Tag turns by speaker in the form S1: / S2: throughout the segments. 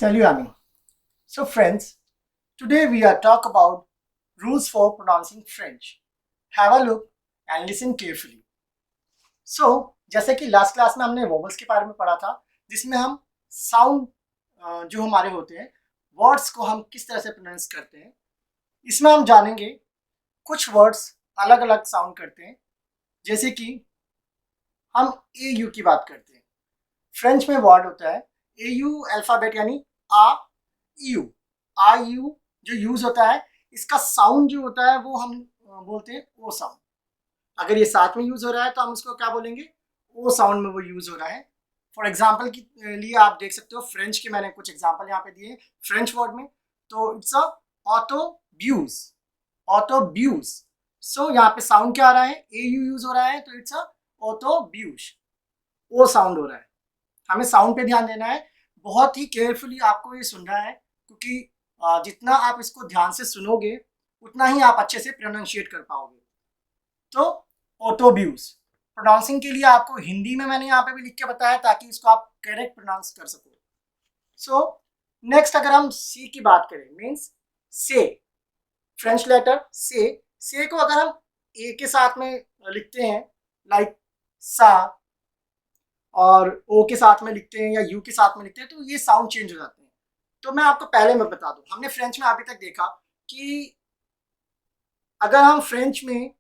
S1: Salut So friends, today we are talk about rules for pronouncing French. Have a look and listen carefully. So जैसे कि last class में हमने vowels के बारे में पढ़ा था, जिसमें हम साउंड जो हमारे होते हैं वर्ड्स को हम किस तरह से प्रोनाउंस करते हैं, इसमें हम जानेंगे कुछ वर्ड्स अलग अलग साउंड करते हैं। जैसे कि हम ए यू की बात करते हैं, फ्रेंच में वर्ड होता है ए यू अल्फाबेट यानी आ यू। आ यू जो यूज होता है, इसका साउंड जो होता है वो हम बोलते हैं ओ साउंड। अगर ये साथ में यूज हो रहा है तो हम उसको क्या बोलेंगे, ओ साउंड में वो यूज हो रहा है। फॉर एग्जाम्पल के लिए आप देख सकते हो, फ्रेंच के मैंने कुछ एग्जाम्पल यहाँ पे दिए फ्रेंच वर्ड में। तो इट्स अ ऑटोब्यूज, ऑटोब्यूज। सो यहाँ पे साउंड क्या आ रहा है, ए यू यूज हो रहा है, तो इट्स अ ऑटोब्यूज, ओ साउंड हो रहा है। हमें साउंड पे ध्यान देना है, बहुत ही केयरफुली आपको ये सुनना है, क्योंकि जितना आप इसको ध्यान से सुनोगे उतना ही आप अच्छे से प्रोनाउंशिएट कर पाओगे। तो ऑटोब्यूज प्रोनाउंसिंग के लिए आपको हिंदी में मैंने यहाँ पे भी लिख के बताया ताकि इसको आप करेक्ट प्रोनाउंस कर सको। सो नेक्स्ट अगर हम सी की बात करें, मीन्स से, फ्रेंच लेटर से को अगर हम ए के साथ में लिखते हैं लाइक सा, और ओ के साथ में लिखते हैं या यू के साथ में लिखते हैं, तो ये साउंड चेंज हो जाते हैं। तो मैं आपको पहले मैं बता दूं, हमने फ्रेंच में अभी तक देखा कि अगर हम फ्रेंच में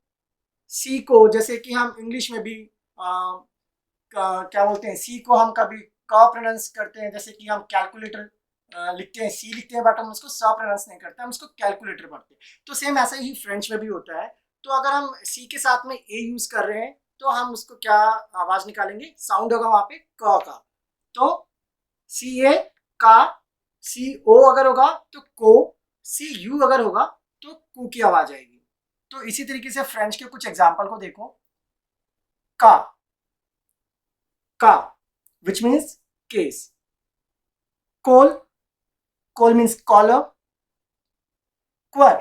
S1: सी को, जैसे कि हम इंग्लिश में भी क्या बोलते हैं, सी को हम कभी क प्रोनाउंस करते हैं, जैसे कि हम कैलकुलेटर लिखते हैं, सी लिखते हैं, बट हम उसको स प्रोनाउंस नहीं करते, हम उसको कैलकुलेटर पढ़ते हैं। तो सेम ऐसा ही फ्रेंच में भी होता है। तो अगर हम सी के साथ में ए यूज कर रहे हैं तो हम उसको क्या आवाज निकालेंगे, साउंड होगा वहां पे क का। तो सी ए का, सी ओ अगर होगा तो को, सी यू अगर होगा तो कू की आवाज आएगी। तो इसी तरीके से फ्रेंच के कुछ एग्जाम्पल को देखो, का, का विच मीन्स केस, कोल, कोल मीन्स कॉलर, क्वर,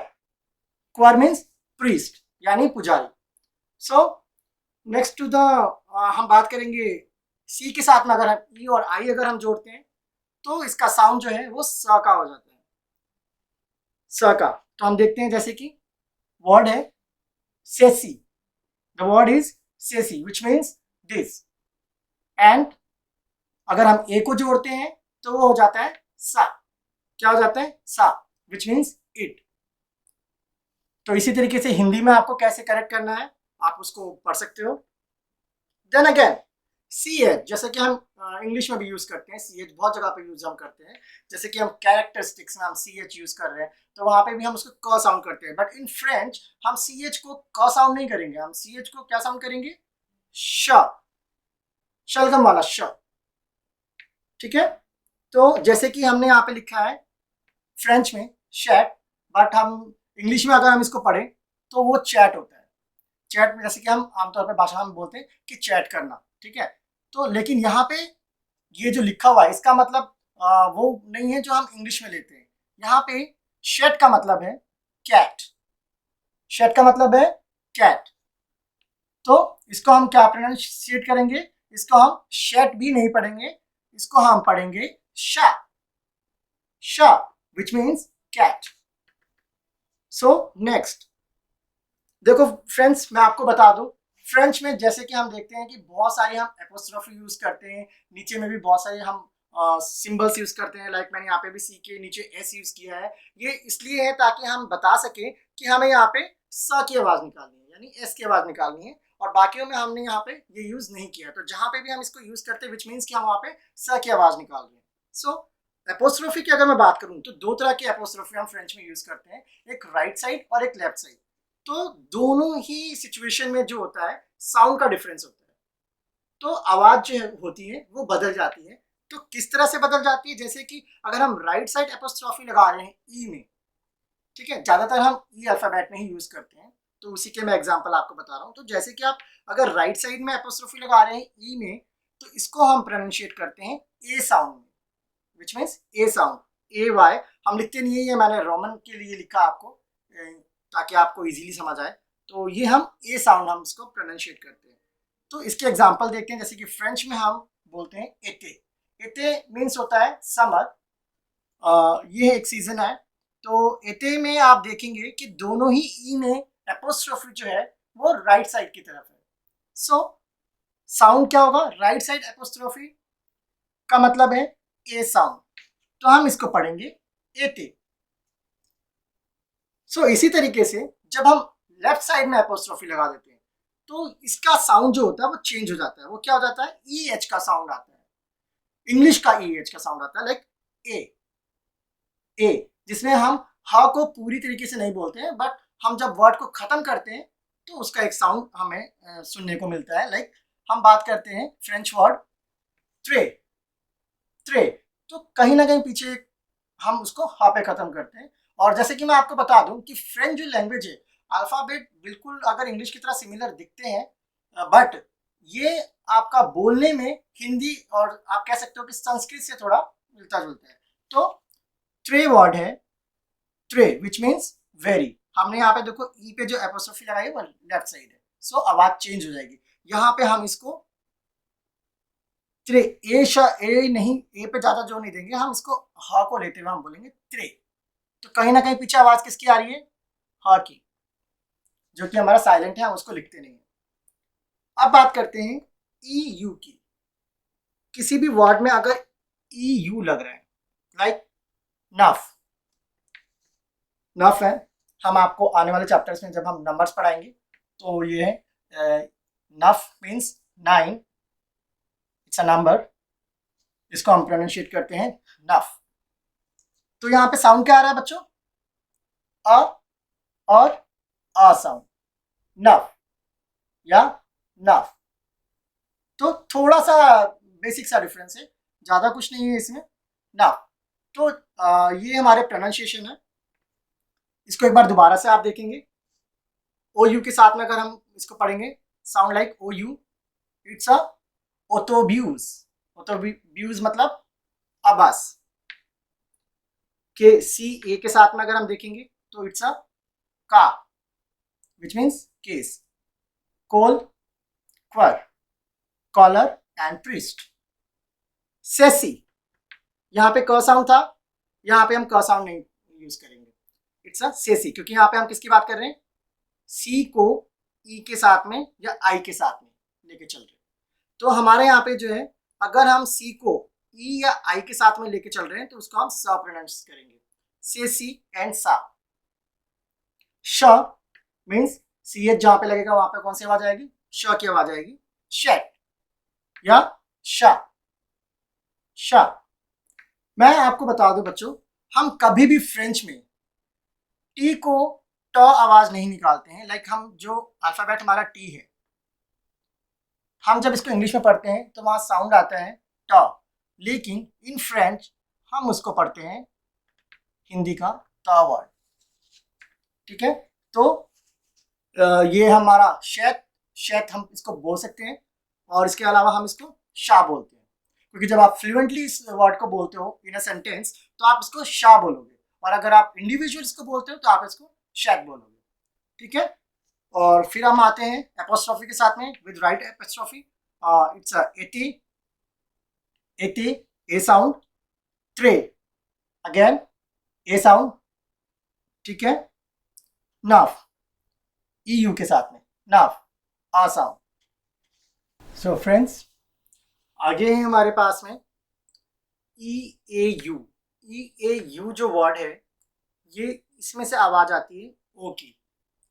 S1: क्वर मीन्स प्रीस्ट यानी पुजारी। सो नेक्स्ट टू द हम बात करेंगे सी के साथ में अगर हम ई और आई अगर हम जोड़ते हैं तो इसका साउंड जो है वो स का हो जाता है, स का। तो हम देखते हैं, जैसे कि वर्ड है सेसी, द वर्ड इज सेसी विच मीन्स दिस। एंड अगर हम ए को जोड़ते हैं तो वो हो जाता है सा, क्या हो जाता है, सा विच मीन्स इट। तो इसी तरीके से हिंदी में आपको कैसे करेक्ट करना है आप उसको पढ़ सकते हो। देन अगेन सी एच, जैसे कि हम इंग्लिश में भी यूज करते हैं, सी एच बहुत जगह पे यूज हम करते हैं। जैसे कि हम कैरेक्टरिस्टिक्स में हम सी एच यूज कर रहे हैं तो वहां पे भी हम उसको क साउंड करते हैं, बट इन फ्रेंच हम सी एच को क साउंड नहीं करेंगे, हम सी एच को क्या साउंड करेंगे, श, शलगम वाला श। ठीक है। तो जैसे कि हमने यहाँ पे लिखा है फ्रेंच में शैट, बट हम इंग्लिश में अगर हम इसको पढ़ें तो वो चैट होता है। चैट में जैसे कि हम आमतौर पर भाषा में बोलते हैं कि चैट करना, ठीक है। तो लेकिन यहाँ पे ये जो लिखा हुआ है इसका मतलब वो नहीं है जो हम इंग्लिश में लेते हैं। यहाँ पे शेट का मतलब है कैट, शेट का मतलब है कैट। तो इसको हम क्या प्रोनाउंसिएट करेंगे, इसको हम शेट भी नहीं पढ़ेंगे, इसको हम पढ़ेंगे शा, शा which means cat. So next देखो फ्रेंड्स, मैं आपको बता दूं, फ्रेंच में जैसे कि हम देखते हैं कि बहुत सारे हम एपोस्ट्रोफी यूज करते हैं, नीचे में भी बहुत सारे हम सिंबल्स यूज करते हैं। लाइक मैंने यहाँ पे भी सी के नीचे एस यूज किया है, ये इसलिए है ताकि हम बता सके कि हमें यहाँ पे स की आवाज निकालनी है, यानी एस की आवाज निकालनी है, और बाकियों में हमने यहाँ पे ये यूज नहीं किया। तो जहाँ पे भी हम इसको यूज करते हैं विच मीन्स कि हम वहाँ पे स की आवाज निकाल रहे हैं। सो एपोस्ट्रोफी की अगर मैं बात करूँ तो दो तरह की एपोस्ट्रोफी हम फ्रेंच में यूज करते हैं, एक राइट साइड और एक लेफ्ट साइड। तो दोनों ही सिचुएशन में जो होता है साउंड का डिफरेंस होता है, तो आवाज जो होती है वो बदल जाती है। तो किस तरह से बदल जाती है, जैसे कि अगर हम राइट साइड एपोस्ट्रोफी लगा रहे हैं ई में, ठीक है, ज्यादातर हम ई अल्फाबेट में ही यूज करते हैं, तो उसी के मैं एग्जांपल आपको बता रहा हूँ। तो जैसे कि आप अगर राइट साइड में एपोस्ट्रोफी लगा रहे हैं ई में, तो इसको हम प्रोनाउंशिएट करते हैं ए साउंड में, which means A sound, A Y. हम लिखते नहीं है, ये मैंने रोमन के लिए लिखा आपको ताकि आपको इजीली समझ आए। तो ये हम ए साउंड हम इसको प्रोनाउंशिएट करते हैं। तो इसके एग्जांपल देखते हैं, जैसे कि फ्रेंच में हम बोलते हैं एटे, एटे मीन्स होता है समर, ये एक सीजन है। तो एते में आप देखेंगे कि दोनों ही ई में एपोस्ट्रोफी जो है वो राइट साइड की तरफ है। सो साउंड क्या होगा? राइट साइड एपोस्ट्रोफी का मतलब है ए साउंड, तो हम इसको पढ़ेंगे एते। सो इसी तरीके से जब हम लेफ्ट साइड में एपोस्ट्रोफी लगा देते हैं तो इसका साउंड जो होता है वो चेंज हो जाता है। वो क्या हो जाता है? ई एच का साउंड आता है, इंग्लिश का ई एच का साउंड आता है, लाइक ए, जिसमें हम हा को पूरी तरीके से नहीं बोलते हैं, बट हम जब वर्ड को खत्म करते हैं तो उसका एक साउंड हमें सुनने को मिलता है। लाइक हम बात करते हैं फ्रेंच वर्ड ट्रे, ट्रे, तो कहीं ना कहीं पीछे हम उसको हा पे खत्म करते हैं। और जैसे कि मैं आपको बता दूं कि फ्रेंच जो लैंग्वेज है, अल्फाबेट बिल्कुल अगर इंग्लिश की तरह सिमिलर दिखते हैं, बट ये आपका बोलने में हिंदी और आप कह सकते हो कि संस्कृत से थोड़ा मिलता जुलता है। तो ट्रे वर्ड है, ट्रे विच मीन्स वेरी। हमने यहाँ पे देखो ई पे जो एपोस्ट्रोफी लगाई है वो लेफ्ट साइड है, सो आवाज चेंज हो जाएगी। यहाँ पे हम इसको त्रे, ए नहीं, ए पे ज्यादा जोर नहीं देंगे, हम इसको हा को लेते हुए हम बोलेंगे त्रे। तो कहीं ना कहीं पीछे आवाज किसकी आ रही है? हा की, जो कि हमारा साइलेंट है, हम उसको लिखते नहीं है। अब बात करते हैं ई यू की। किसी भी वर्ड में अगर ई यू लग रहा है, लाइक नफ, नफ है, हम आपको आने वाले चैप्टर्स में जब हम नंबर्स पढ़ाएंगे तो ये है नफ मीन्स 9, इट्स अ नंबर, इसको हम प्रोनाउंशिएट करते हैं नफ। तो यहाँ पे साउंड क्या आ रहा है बच्चों? अ और आ साउंड, नफ या नफ। तो थोड़ा सा बेसिक सा डिफरेंस है, ज्यादा कुछ नहीं है इसमें, नफ। तो ये हमारे प्रोनाउंसिएशन है। इसको एक बार दोबारा से आप देखेंगे, ओ यू के साथ में अगर हम इसको पढ़ेंगे, sound like O U, it's a ओटोब्यूज, ओटोब्यूज मतलब आवाज। के सी ए के साथ में अगर हम देखेंगे तो इट्स अ का, विच मीन्स केस, कोल, क्वर, कॉलर एंड प्रिस्ट। सेसी, यहाँ पे क साउंड था, यहाँ पे हम क साउंड नहीं यूज करेंगे, इट्स अ सेसी, क्योंकि यहाँ पे हम किसकी बात कर रहे हैं? सी को ई के साथ में या आई के साथ में लेके चल रहे हैं। तो हमारे यहाँ पे जो है, अगर हम सी को ई या आई के साथ में लेके चल रहे हैं तो उसको हम सा प्रोनाउंस करेंगे, से सी एंड सा। श मीन्स सी एच जहां पे लगेगा वहां पे कौन सी आवाज आएगी? श की आवाज आएगी, शेट या शा, शा। मैं आपको बता दूं बच्चों, हम कभी भी फ्रेंच में टी को ट आवाज नहीं निकालते हैं। लाइक हम जो अल्फाबेट हमारा टी है, हम जब इसको इंग्लिश में पढ़ते हैं तो वहां साउंड आता है ट, लेकिन इन फ्रेंच हम उसको पढ़ते हैं हिंदी का ट वर्ड, ठीक है? तो ये हमारा शैत, शैत हम इसको बोल सकते हैं, और इसके अलावा हम इसको शाह बोलते हैं, क्योंकि जब आप फ्लुएंटली इस वर्ड को बोलते हो इन अ सेंटेंस तो आप इसको शाह बोलोगे, और अगर आप इंडिविजुअल इसको बोलते हो तो आप इसको शैत बोलोगे, ठीक है? और फिर हम आते हैं एपोस्ट्रोफी के साथ में, with right apostrophe, it's eighty, eighty, A sound, tray, again A sound, ठीक है? नाफ, ई यू के साथ में, नाफ, आ साउंड। सो फ्रेंड्स, आगे है हमारे पास में ई ए यू। ई ए यू जो वर्ड है, ये इसमें से आवाज आती है ओ की।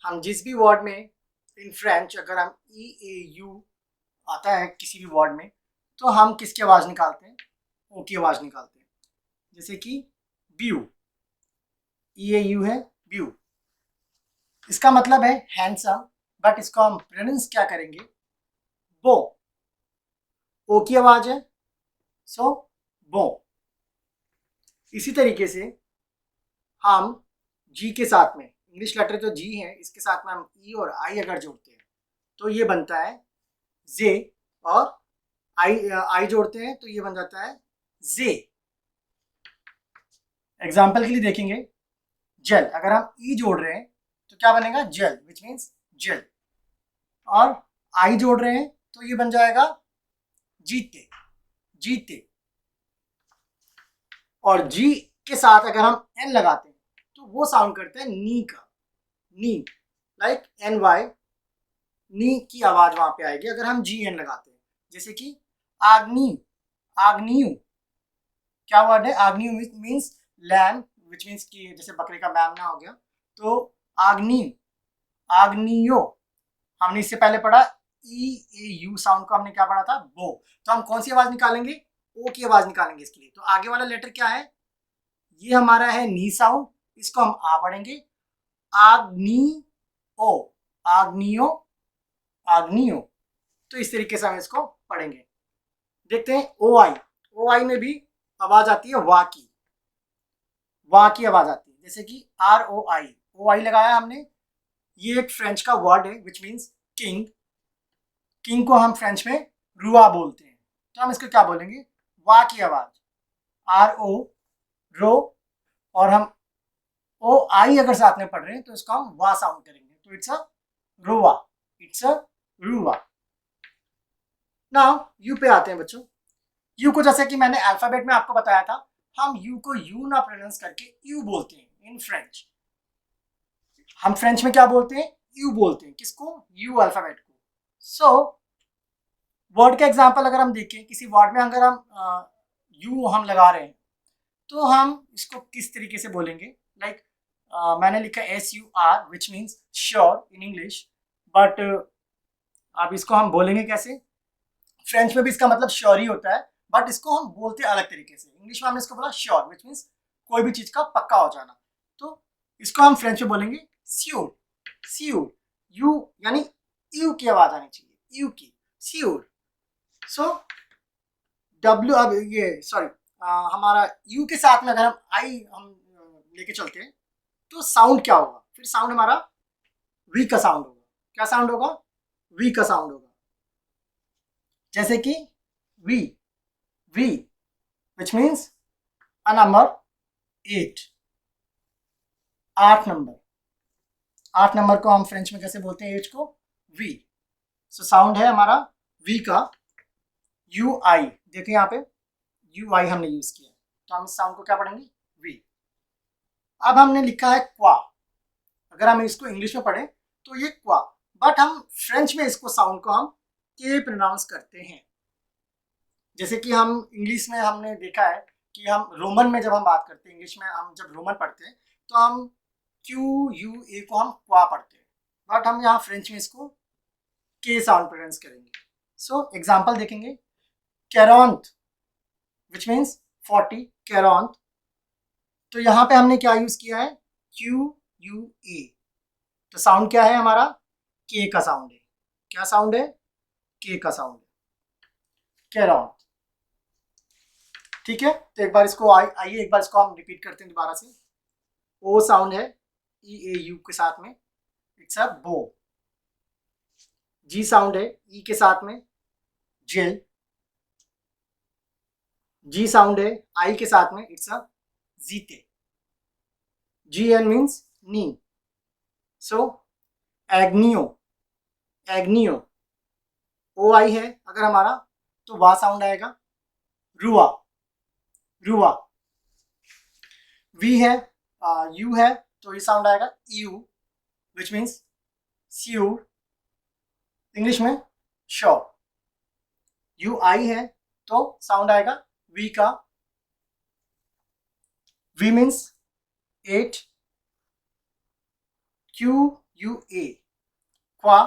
S1: हम जिस भी वर्ड में इन फ्रेंच अगर हम ई ए यू आता है किसी भी वर्ड में, तो हम किसकी आवाज निकालते हैं? ओ की आवाज निकालते हैं। जैसे कि ब्यू, ई ए यू है ब्यू, इसका मतलब है हैंडसम, बट इसको हम प्रोनाउंस क्या करेंगे? बो, ओ की आवाज है, सो बो। इसी तरीके से हम जी के साथ में, इंग्लिश लेटर जो जी है इसके साथ में हम ई और आई अगर जोड़ते हैं तो ये बनता है जे, और आई जोड़ते हैं तो ये बन जाता है जे। एग्जाम्पल के लिए देखेंगे, जेल, अगर हम ई जोड़ रहे हैं तो क्या बनेगा? जेल, विच मीन्स जेल, और आई जोड़ रहे हैं तो ये बन जाएगा जीते, जीते। और जी के साथ अगर हम एन लगाते हैं तो वो साउंड करता है नी का, नी, लाइक एन वाई, नी की आवाज वहां पे आएगी अगर हम जी एन लगाते हैं। जैसे कि आग्नि, आग्नियु, क्या वर्ड है? आग्नियु मीन्स लैम, विच मीन्स कि जैसे बकरे का मैमना हो गया। तो आग्नि, आग्नियो, हमने इससे पहले पढ़ा ई ए यू साउंड को हमने क्या पढ़ा था? बो। तो हम कौन सी आवाज निकालेंगे? ओ की आवाज निकालेंगे इसके लिए। तो आगे वाला लेटर क्या है? ये हमारा है नी साउंड, इसको हम आ पढ़ेंगे, आग्नि ओ, आग्नियो, आग्नियो। तो इस तरीके से हम इसको पढ़ेंगे। देखते हैं ओ आई, ओ आई में भी आवाज आती है वा की, वा की आवाज आती है। जैसे कि आर ओ आई लगाया हमने, ये एक फ्रेंच का वर्ड है विच मीन्स किंग, किंग को हम फ्रेंच में रुआ बोलते हैं। तो हम इसको क्या बोलेंगे? वा की आवाज, आर ओ, रो, और हम ओ आई अगर साथ में पढ़ रहे हैं तो इसको हम वा साउंड करेंगे। तो इट्स अ रुआ, इट्स अ रुआ। नाउ यू पे आते हैं बच्चों। यू को जैसे कि मैंने अल्फाबेट में आपको बताया था, हम यू को यू ना प्रोनाउंस करके यू बोलते हैं इन फ्रेंच। हम फ्रेंच में क्या बोलते हैं? यू बोलते हैं। किसको? यू अल्फाबेट को। सो वर्ड का एग्जांपल अगर हम देखें, किसी वर्ड में अगर हम यू हम लगा रहे हैं तो हम इसको किस तरीके से बोलेंगे? लाइक मैंने लिखा SUR which means sure in English, but अब इसको हम बोलेंगे कैसे? फ्रेंच में भी इसका मतलब श्योर ही होता है, बट इसको हम बोलते हैं अलग तरीके से। इंग्लिश में हमने इसको बोला श्योर विच मीन्स कोई भी चीज का पक्का हो जाना। तो इसको हम फ्रेंच में बोलेंगे स्यूर, स्यूर, यू यानी यू की आवाज आनी चाहिए, यू की, स्यूर। सो डब्ल्यू, अब ये सॉरी हमारा यू के साथ में अगर हम आई हम लेके चलते हैं तो साउंड क्या होगा? फिर साउंड हमारा वी का साउंड होगा। क्या साउंड होगा? वी का साउंड होगा। जैसे कि वी, वी which means a number 8, 8 number, 8 number को हम फ्रेंच में कैसे बोलते हैं? एज को वी। सो साउंड है हमारा वी का, यू आई। देखिए यहाँ पे यू आई हमने यूज किया, तो हम इस साउंड को क्या पढ़ेंगे? वी। अब हमने लिखा है क्वा, अगर हम इसको इंग्लिश में पढ़ें तो ये क्वा, बट हम फ्रेंच में इसको साउंड को हम के प्रोनाउंस करते हैं। जैसे कि हम इंग्लिश में हमने देखा है कि हम रोमन में जब हम बात करते हैं, इंग्लिश में हम जब रोमन पढ़ते हैं तो हम क्यू यू ए को हम क्वा पढ़ते हैं, बट हम यहाँ फ्रेंच में इसको के साउंड प्रोनाउंस करेंगे। सो एग्जाम्पल देखेंगे, कैरॉन्थ विच मीन्स 40, कैरॉन्थ। तो यहाँ पे हमने क्या यूज किया है? Q U A. तो साउंड क्या है हमारा? के का साउंड है। क्या साउंड है? के का साउंड है, कैरॉन्थ। ठीक है, तो एक बार इसको आइए एक बार इसको हम रिपीट करते हैं दोबारा से। ओ साउंड है ई ए यू के साथ में, इट्स अ बो। जी साउंड है ई के साथ में, जेल। जी साउंड है आई के साथ में, इट्स अ जीते। जी एन मीन्स नी। सो एग्नियो, एग्नियो। ओ आई है अगर हमारा तो वा साउंड आएगा, रुआ, रुआ। वी है यू है तो ये साउंड आएगा यू विच मीन्स स्यूर, इंग्लिश में श्योर। यू आई है तो साउंड आएगा वी का, we means 8, Q U A, क्वा,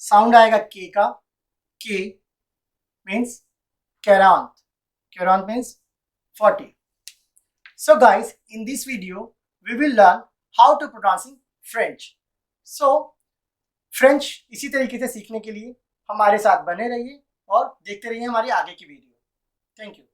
S1: साउंड आएगा के का, के means कैरॉन्थ, कैरॉन्थ means 40. So guys, in this video we will learn how to pronouncing French. So French इसी तरीके से सीखने के लिए हमारे साथ बने रहिए और देखते रहिए हमारी आगे की वीडियो। Thank you.